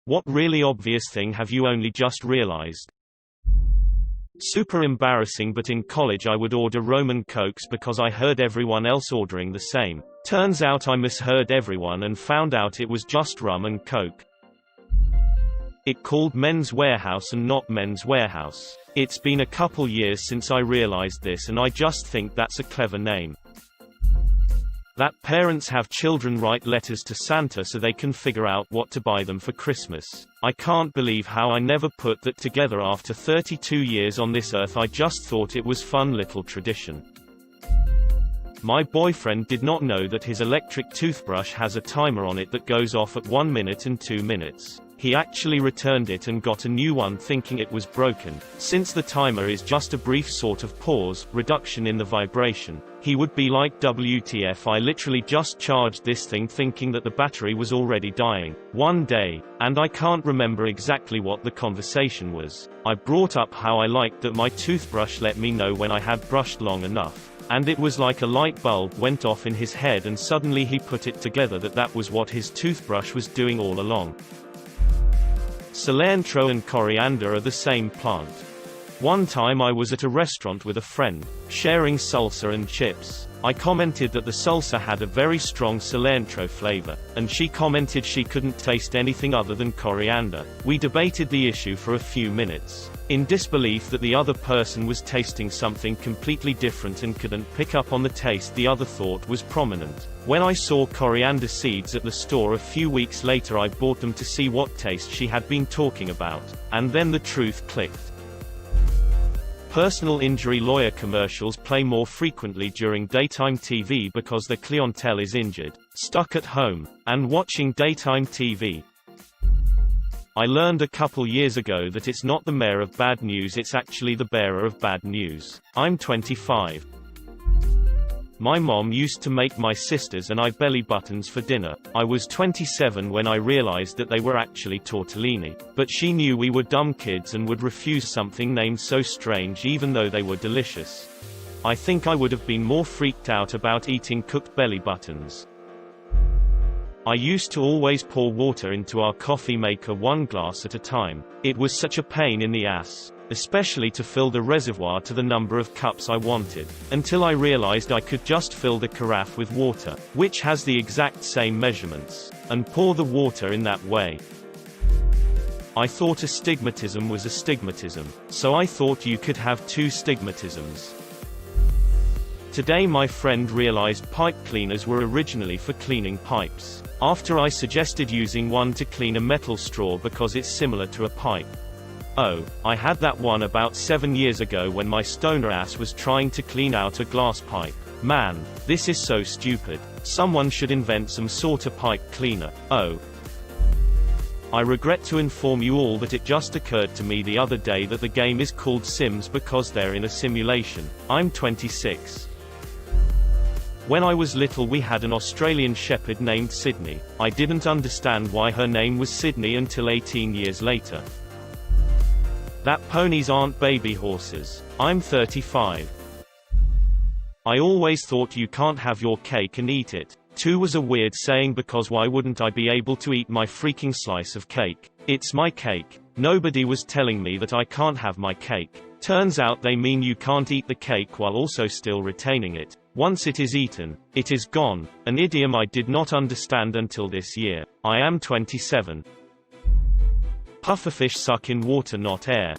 What really obvious thing have you only just realized? Super embarrassing, but in college I would order Roman Cokes because I heard everyone else ordering the same. Turns out I misheard everyone and found out it was just rum and Coke. It called Men's Warehouse and not Men's Warehouse. It's been a couple years since I realized this, and I just think that's a clever name. That parents have children write letters to Santa so they can figure out what to buy them for Christmas. I can't believe how I never put that together after 32 years on this earth. I just thought it was fun little tradition. My boyfriend did not know that his electric toothbrush has a timer on it that goes off at 1 minute and 2 minutes. He actually returned it and got a new one thinking it was broken. Since the timer is just a brief sort of pause, reduction in the vibration, he would be like, WTF, I literally just charged this thing thinking that the battery was already dying. One day, and I can't remember exactly what the conversation was, I brought up how I liked that my toothbrush let me know when I had brushed long enough. And it was like a light bulb went off in his head, and suddenly he put it together that that was what his toothbrush was doing all along. Cilantro and coriander are the same plant. One time I was at a restaurant with a friend, sharing salsa and chips. I commented that the salsa had a very strong cilantro flavor, and she commented she couldn't taste anything other than coriander. We debated the issue for a few minutes, in disbelief that the other person was tasting something completely different and couldn't pick up on the taste the other thought was prominent. When I saw coriander seeds at the store a few weeks later, I bought them to see what taste she had been talking about, and then the truth clicked. Personal injury lawyer commercials play more frequently during daytime TV because their clientele is injured, stuck at home, and watching daytime TV. I learned a couple years ago that it's not the mayor of bad news, it's actually the bearer of bad news. I'm 25. My mom used to make my sisters and I belly buttons for dinner. I was 27 when I realized that they were actually tortellini, but she knew we were dumb kids and would refuse something named so strange even though they were delicious. I think I would have been more freaked out about eating cooked belly buttons. I used to always pour water into our coffee maker 1 glass at a time. It was such a pain in the ass, especially to fill the reservoir to the number of cups I wanted, until I realized I could just fill the carafe with water, which has the exact same measurements, and pour the water in that way. I thought astigmatism was astigmatism, so I thought you could have 2 stigmatisms. Today my friend realized pipe cleaners were originally for cleaning pipes, after I suggested using one to clean a metal straw because it's similar to a pipe. Oh, I had that one about 7 years ago when my stoner ass was trying to clean out a glass pipe. Man, this is so stupid. Someone should invent some sort of pipe cleaner. Oh. I regret to inform you all that it just occurred to me the other day that the game is called Sims because they're in a simulation. I'm 26. When I was little we had an Australian shepherd named Sydney. I didn't understand why her name was Sydney until 18 years later. That ponies aren't baby horses. I'm 35. I always thought you can't have your cake and eat it. 2 was a weird saying because why wouldn't I be able to eat my freaking slice of cake? It's my cake. Nobody was telling me that I can't have my cake. Turns out they mean you can't eat the cake while also still retaining it. Once it is eaten, it is gone, an idiom I did not understand until this year. I am 27. Pufferfish suck in water not air.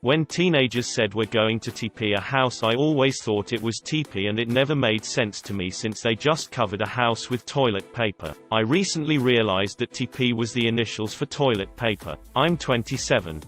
When teenagers said we're going to TP a house, I always thought it was TP, and it never made sense to me since they just covered a house with toilet paper. I recently realized that TP was the initials for toilet paper. I'm 27.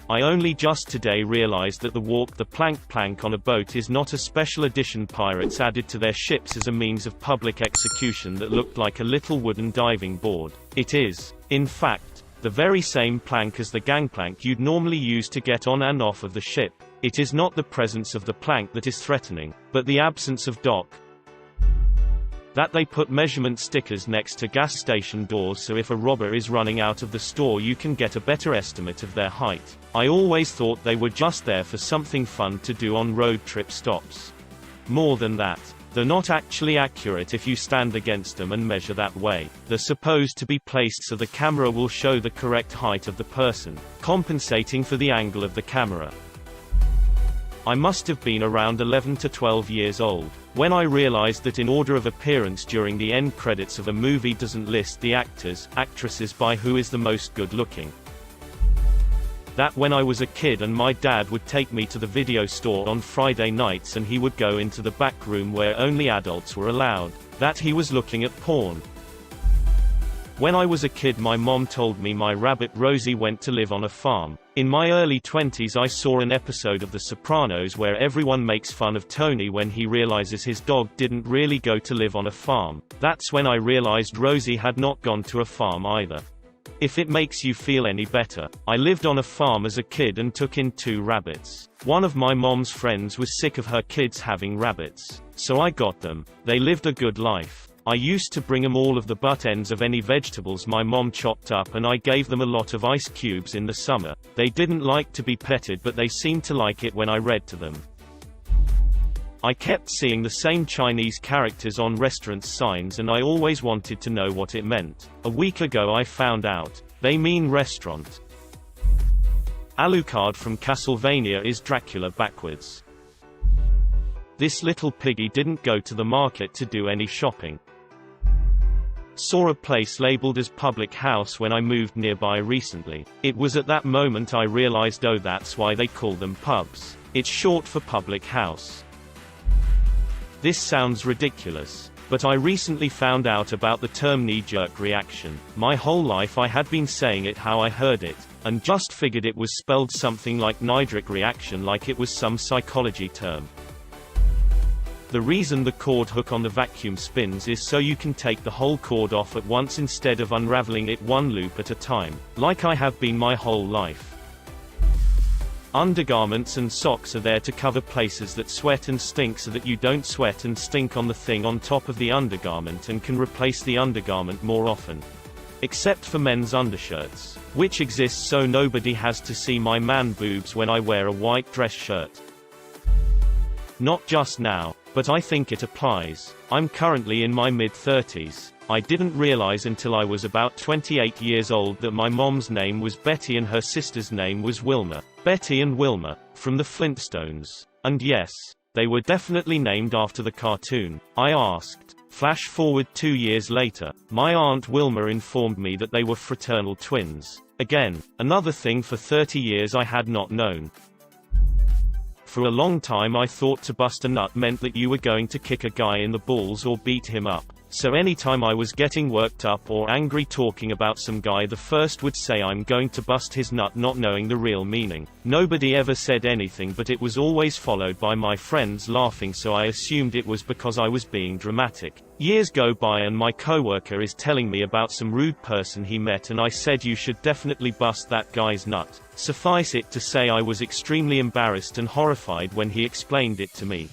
I only just today realized that the walk the plank on a boat is not a special edition pirates added to their ships as a means of public execution that looked like a little wooden diving board. It is, in fact, the very same plank as the gangplank you'd normally use to get on and off of the ship. It is not the presence of the plank that is threatening, but the absence of dock. That they put measurement stickers next to gas station doors so if a robber is running out of the store you can get a better estimate of their height. I always thought they were just there for something fun to do on road trip stops. More than that. They're not actually accurate if you stand against them and measure that way. They're supposed to be placed so the camera will show the correct height of the person, compensating for the angle of the camera. I must have been around 11 to 12 years old when I realized that in order of appearance during the end credits of a movie doesn't list the actors, actresses by who is the most good-looking. That when I was a kid and my dad would take me to the video store on Friday nights and he would go into the back room where only adults were allowed, that he was looking at porn. When I was a kid my mom told me my rabbit Rosie went to live on a farm. In my early 20s I saw an episode of The Sopranos where everyone makes fun of Tony when he realizes his dog didn't really go to live on a farm. That's when I realized Rosie had not gone to a farm either. If it makes you feel any better, I lived on a farm as a kid and took in 2 rabbits. One of my mom's friends was sick of her kids having rabbits, so I got them. They lived a good life. I used to bring them all of the butt ends of any vegetables my mom chopped up and I gave them a lot of ice cubes in the summer. They didn't like to be petted but they seemed to like it when I read to them. I kept seeing the same Chinese characters on restaurant signs and I always wanted to know what it meant. A week ago I found out. They mean restaurant. Alucard from Castlevania is Dracula backwards. This little piggy didn't go to the market to do any shopping. Saw a place labeled as public house when I moved nearby recently. It was at that moment I realized, oh, that's why they call them pubs. It's short for public house. This sounds ridiculous, but I recently found out about the term knee-jerk reaction. My whole life I had been saying it how I heard it, and just figured it was spelled something like knee-jerk reaction, like it was some psychology term. The reason the cord hook on the vacuum spins is so you can take the whole cord off at once instead of unraveling it one loop at a time, like I have been my whole life. Undergarments and socks are there to cover places that sweat and stink so that you don't sweat and stink on the thing on top of the undergarment and can replace the undergarment more often. Except for men's undershirts, which exist so nobody has to see my man boobs when I wear a white dress shirt. Not just now, but I think it applies. I'm currently in my mid-30s. I didn't realize until I was about 28 years old that my mom's name was Betty and her sister's name was Wilma. Betty and Wilma, from the Flintstones. And yes, they were definitely named after the cartoon. I asked. Flash forward 2 years later, my aunt Wilma informed me that they were fraternal twins. Again, another thing for 30 years I had not known. For a long time I thought to bust a nut meant that you were going to kick a guy in the balls or beat him up. So anytime I was getting worked up or angry talking about some guy, the first would say I'm going to bust his nut, not knowing the real meaning. Nobody ever said anything, but it was always followed by my friends laughing, so I assumed it was because I was being dramatic. Years go by and my coworker is telling me about some rude person he met and I said you should definitely bust that guy's nut. Suffice it to say I was extremely embarrassed and horrified when he explained it to me.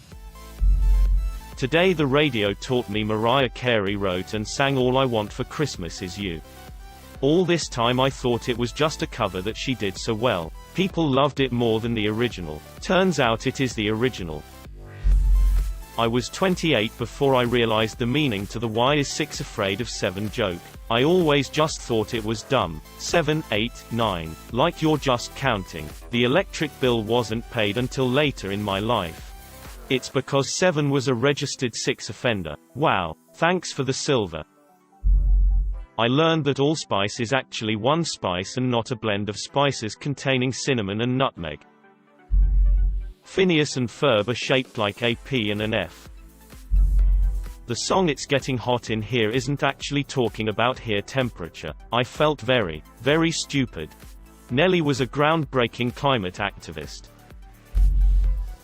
Today the radio taught me Mariah Carey wrote and sang All I Want for Christmas Is You. All this time I thought it was just a cover that she did so well. People loved it more than the original. Turns out it is the original. I was 28 before I realized the meaning to the Why is 6 afraid of 7 joke. I always just thought it was dumb. 7, 8, 9. Like you're just counting. The electric bill wasn't paid until later in my life. It's because 7 was a registered 6 offender. Wow. Thanks for the silver. I learned that allspice is actually one spice and not a blend of spices containing cinnamon and nutmeg. Phineas and Ferb are shaped like a P and an F. The song It's Getting Hot in Here isn't actually talking about here temperature. I felt very, very stupid. Nelly was a groundbreaking climate activist.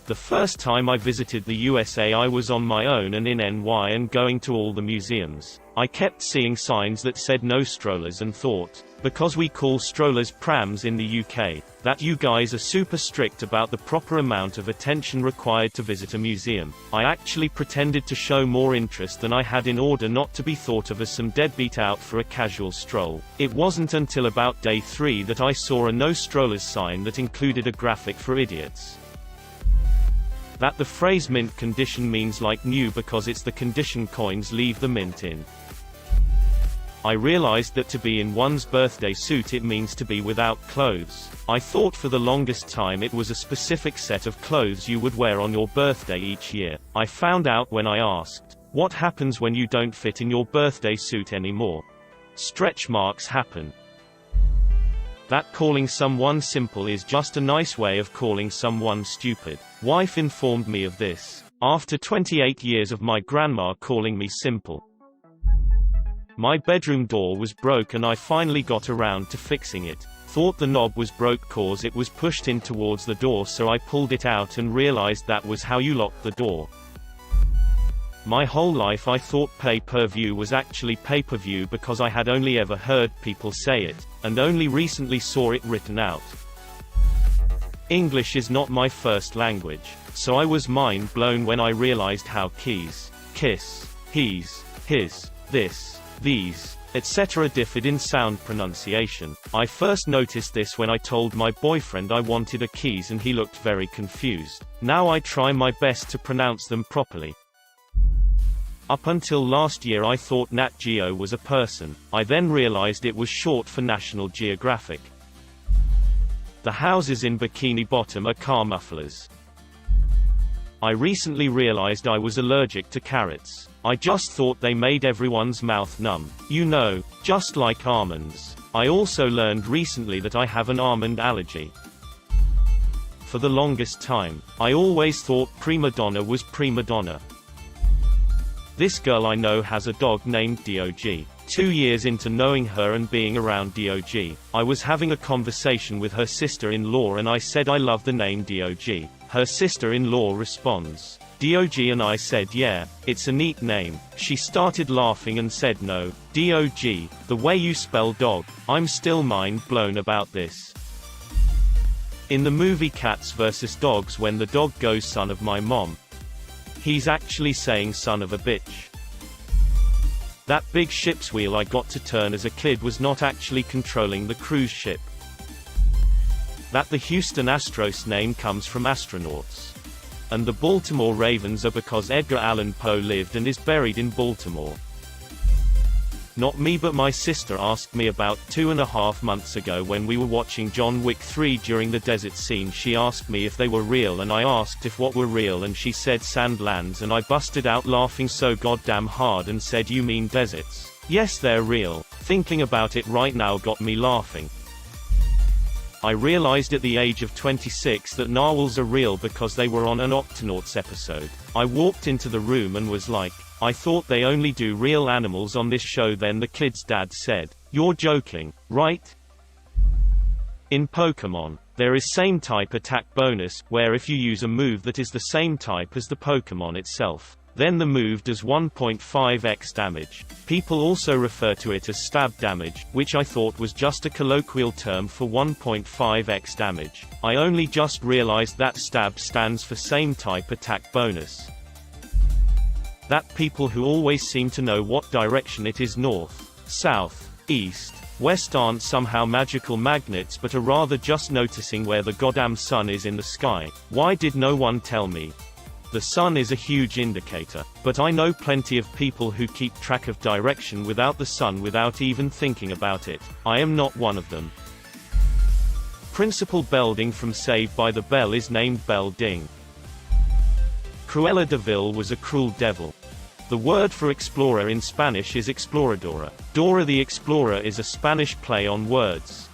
The first time I visited the USA I was on my own and in NY and going to all the museums. I kept seeing signs that said no strollers and thought, because we call strollers prams in the UK, that you guys are super strict about the proper amount of attention required to visit a museum. I actually pretended to show more interest than I had in order not to be thought of as some deadbeat out for a casual stroll. It wasn't until about day 3 that I saw a no strollers sign that included a graphic for idiots. That the phrase mint condition means like new because it's the condition coins leave the mint in. I realized that to be in one's birthday suit it means to be without clothes. I thought for the longest time it was a specific set of clothes you would wear on your birthday each year. I found out when I asked, what happens when you don't fit in your birthday suit anymore? Stretch marks happen. That calling someone simple is just a nice way of calling someone stupid. Wife informed me of this after 28 years of my grandma calling me simple. My bedroom door was broke and I finally got around to fixing it. Thought the knob was broke cause it was pushed in towards the door, so I pulled it out and realized that was how you locked the door. My whole life I thought pay-per-view was actually pay-per-view because I had only ever heard people say it, and only recently saw it written out. English is not my first language, so I was mind blown when I realized how keys, kiss, he's, his, this, these, etc. differed in sound pronunciation. I first noticed this when I told my boyfriend I wanted a keys and he looked very confused. Now I try my best to pronounce them properly. Up until last year I thought Nat Geo was a person. I then realized it was short for National Geographic. The houses in Bikini Bottom are car mufflers. I recently realized I was allergic to carrots. I just thought they made everyone's mouth numb. You know, just like almonds. I also learned recently that I have an almond allergy. For the longest time, I always thought prima donna was prima donna. This girl I know has a dog named Dog. 2 years into knowing her and being around Dog, I was having a conversation with her sister-in-law and I said I love the name Dog. Her sister-in-law responds, Dog, and I said yeah, it's a neat name. She started laughing and said no, Dog, the way you spell dog. I'm still mind blown about this. In the movie Cats vs. Dogs, when the dog goes son of my mom, he's actually saying son of a bitch. That big ship's wheel I got to turn as a kid was not actually controlling the cruise ship. That the Houston Astros name comes from astronauts. And the Baltimore Ravens are because Edgar Allan Poe lived and is buried in Baltimore. Not me, but my sister asked me about 2.5 months ago when we were watching John Wick 3 during the desert scene. She asked me if they were real and I asked if what were real and she said sand lands and I busted out laughing so goddamn hard and said you mean deserts? Yes, they're real. Thinking about it right now got me laughing. I realized at the age of 26 that narwhals are real because they were on an Octonauts episode. I walked into the room and was like, I thought they only do real animals on this show. Then the kid's dad said, you're joking, right? In Pokemon, there is same type attack bonus, where if you use a move that is the same type as the Pokemon itself, then the move does 1.5x damage. People also refer to it as stab damage, which I thought was just a colloquial term for 1.5x damage. I only just realized that stab stands for same type attack bonus. That people who always seem to know what direction it is north, south, east, west aren't somehow magical magnets but are rather just noticing where the goddamn sun is in the sky. Why did no one tell me? The sun is a huge indicator, but I know plenty of people who keep track of direction without the sun without even thinking about it. I am not one of them. Principal Belding from Saved by the Bell is named Belding. Cruella de Vil was a cruel devil. The word for explorer in Spanish is exploradora. Dora the Explorer is a Spanish play on words.